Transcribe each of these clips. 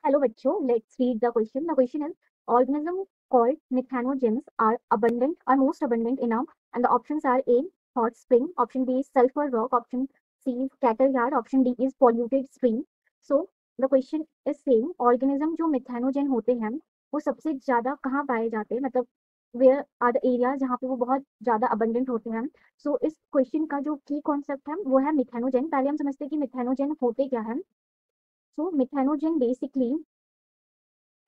Hello बच्चों, let's read the question. The question is organisms called methanogens are abundant or most abundant in and the options are A hot spring, option B is sulfur rock, option C is cattle yard, option D is polluted stream. So the question is saying organism जो methanogen होते हैं वो सबसे ज्यादा कहाँ पाए जाते हैं, मतलब where are the areas जहाँ पे वो बहुत ज्यादा abundant होते हैं. So इस क्वेश्चन का जो की कॉन्सेप्ट है वो है मिथेनोजेन. पहले हम समझते हैं कि मिथेनोजेन होते क्या है. सो मिथेनोजेन बेसिकली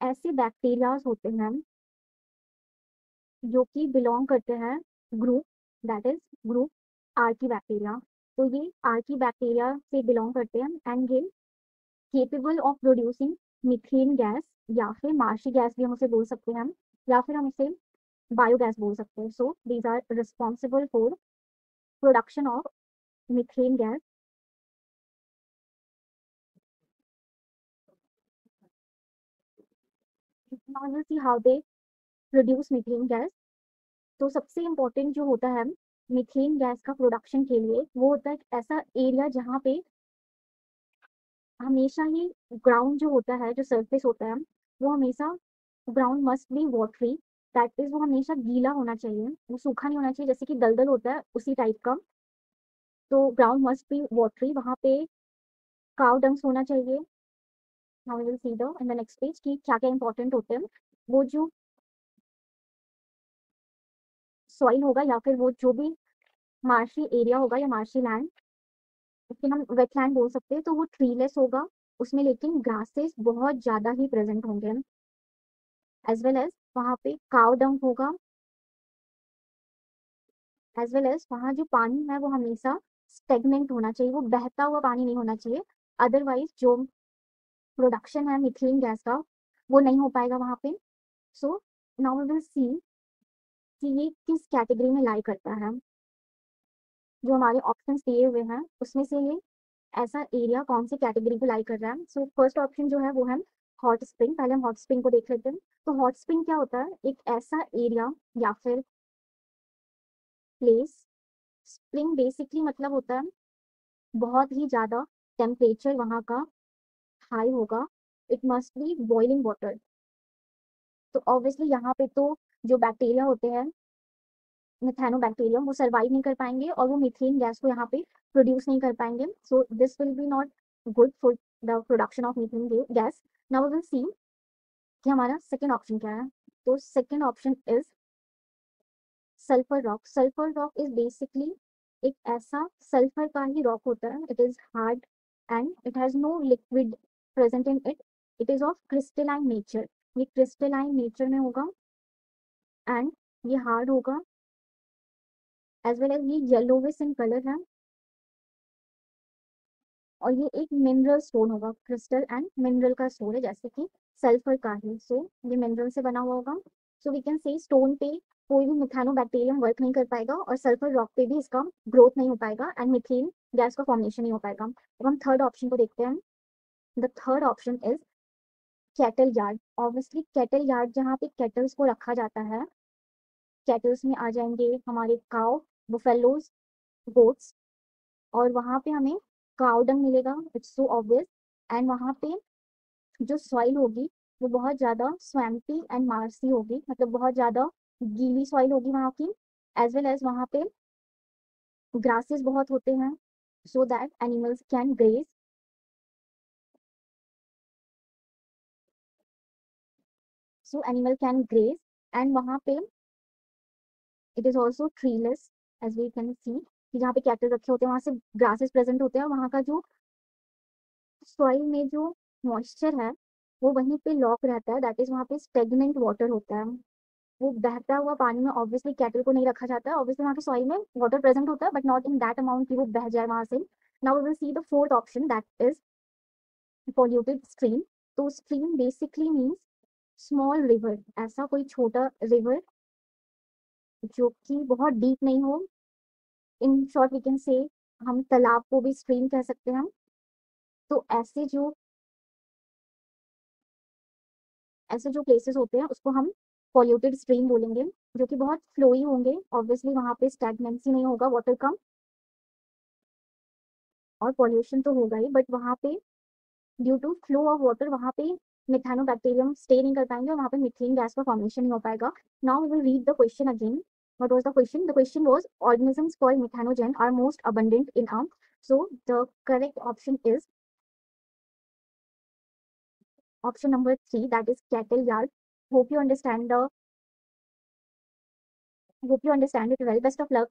ऐसे बैक्टीरियाज होते हैं जो कि बिलोंग करते हैं group, that is group Archie bacteria. तो ये आर्की बैक्टीरिया से बिलोंग करते हैं एंड ये capable of producing methane gas या फिर मार्शी गैस भी हम उसे बोल सकते हैं या फिर हम इसे बायोगैस बोल सकते हैं. So these are responsible for production of methane gas. Now we will see how they produce methane gas. तो सबसे इम्पोर्टेंट जो होता है मीथेन गैस का प्रोडक्शन के लिए वो होता है एक ऐसा एरिया जहाँ पे हमेशा ही ग्राउंड जो होता है, जो सरफेस होता है वो हमेशा ground must be watery, that is वो हमेशा गीला होना चाहिए, वो सूखा नहीं होना चाहिए जैसे कि दलदल होता है उसी टाइप का. तो ग्राउंड मस्ट बी वाटरी, वहाँ पे काव डंग्स होना चाहिए. Now we will see the in the next page कि क्या क्या इंपॉर्टेंट होते हैं. वो जो सॉइल होगा या फिर वो जो भी मार्शी एरिया होगा या मार्शी लैंड, उसके हम वेटलैंड बोल सकते हैं, तो वो ट्रीलेस होगा उसमें, लेकिन ग्रासेस बहुत ज्यादा ही प्रेजेंट होंगे. एज वेल एज वहाँ पे काव डंग होगा, एज वेल एज वहाँ जो पानी है वो हमेशा स्टेगनेंट होना चाहिए, वो बहता हुआ पानी नहीं होना चाहिए. अदरवाइज जो प्रोडक्शन है मिथेन गैस का वो नहीं हो पाएगा वहाँ पे. So now we will see कि ये किस कैटेगरी में लाई करता है. जो हमारे ऑप्शंस दिए हुए हैं उसमें से ये ऐसा एरिया कौन सी कैटेगरी को लाई कर रहा है. सो फर्स्ट ऑप्शन जो है वो है हॉट स्प्रिंग. पहले हम हॉट स्प्रिंग को देख लेते हैं. तो हॉट स्प्रिंग क्या होता है, एक ऐसा एरिया या फिर प्लेस. स्प्रिंग बेसिकली मतलब होता है बहुत ही ज्यादा टेम्परेचर वहाँ का हाई होगा, it must be boiling water. तो ऑब्वियसली यहाँ पे तो जो बैक्टीरिया होते हैं मिथेनोबैक्टीरियम वो सर्वाइव नहीं कर पाएंगे और वो मीथेन गैस को यहाँ पे प्रोड्यूस नहीं कर पाएंगे. So this will be not good for the production of methane gas. Now we will see कि हमारा सेकेंड ऑप्शन क्या है. तो second option is sulphur rock. Sulphur rock is basically एक ऐसा सल्फर का ही रॉक होता है, it is hard and it has no liquid present in it, it is of crystalline nature. ये क्रिस्टलाइन नेचर में होगा एंड ये हार्ड होगा, एज वेल एज ये येलोविश इन कलर है और ये एक मिनरल स्टोन होगा. क्रिस्टल एंड मिनरल का स्टोन है जैसे कि सल्फर का ही. सो ये मिनरल से बना हुआ होगा. So we can say stone पे कोई भी मिथेनोबैक्टीरियम वर्क नहीं कर पाएगा और सल्फर रॉक पे भी इसका ग्रोथ नहीं हो पाएगा एंड मीथेन गैस का फॉर्मेशन नहीं हो पाएगा. अब हम थर्ड ऑप्शन को देखते हैं. The third option is cattle yard. Obviously cattle yard जहाँ पे कैटल्स को रखा जाता है, कैटल्स में आ जाएंगे हमारे काव, बुफेलोज, गोट्स, और वहां पे हमें काव डंग मिलेगा, इट्स सो ऑब्वियस. एंड वहां पे जो सॉइल होगी वो बहुत ज्यादा स्वैम्पी एंड मार्सी होगी, मतलब बहुत ज्यादा गीली सॉइल होगी वहां की. एज वेल एज वहां पे ग्रासेस बहुत होते हैं so that animals can graze. So animal can graze and वहां पे it is also treeless, as we can see कि जहाँ पे कैटल रखे होते हैं वहां से ग्रासेस प्रेजेंट होते हैं और वहाँ का जो सॉइल में जो मॉइस्चर है वो वहीं पे लॉक रहता है, दैट इज वहाँ पे स्टेगनेंट वाटर होता है. वो बहता हुआ पानी में ऑब्वियसली कैटल को नहीं रखा जाता है, ऑब्वियसली वहाँ के सॉइल में वाटर प्रेजेंट होता है but not in that amount कि वो बह जाए वहां से. Now we will see the fourth option that is polluted stream. तो stream basically means small river, ऐसा कोई छोटा रिवर जो कि बहुत डीप नहीं हो. इन शॉर्ट वी कैन से हम तालाब को भी स्ट्रीम कह सकते हैं. तो ऐसे जो प्लेसेस होते हैं उसको हम पॉल्यूटेड स्ट्रीम बोलेंगे, जो कि बहुत फ्लोई होंगे. ऑब्वियसली वहां पे स्टैग्नेंसी नहीं होगा वाटर का और पॉल्यूशन तो होगा ही, बट वहां पे due to flow of water वहां पे मिथानोबैक्टीरियम स्टे नहीं कर पाएंगे और वहाँ पे मीथेन गैस का फॉर्मेशन नहीं हो पाएगा. Now we will read the question again. What was the question? The question was organisms called methanogen are most abundant in our. So the correct option is option number 3, that is cattle yard. Hope you understand the Hope you understand it well. Best of luck.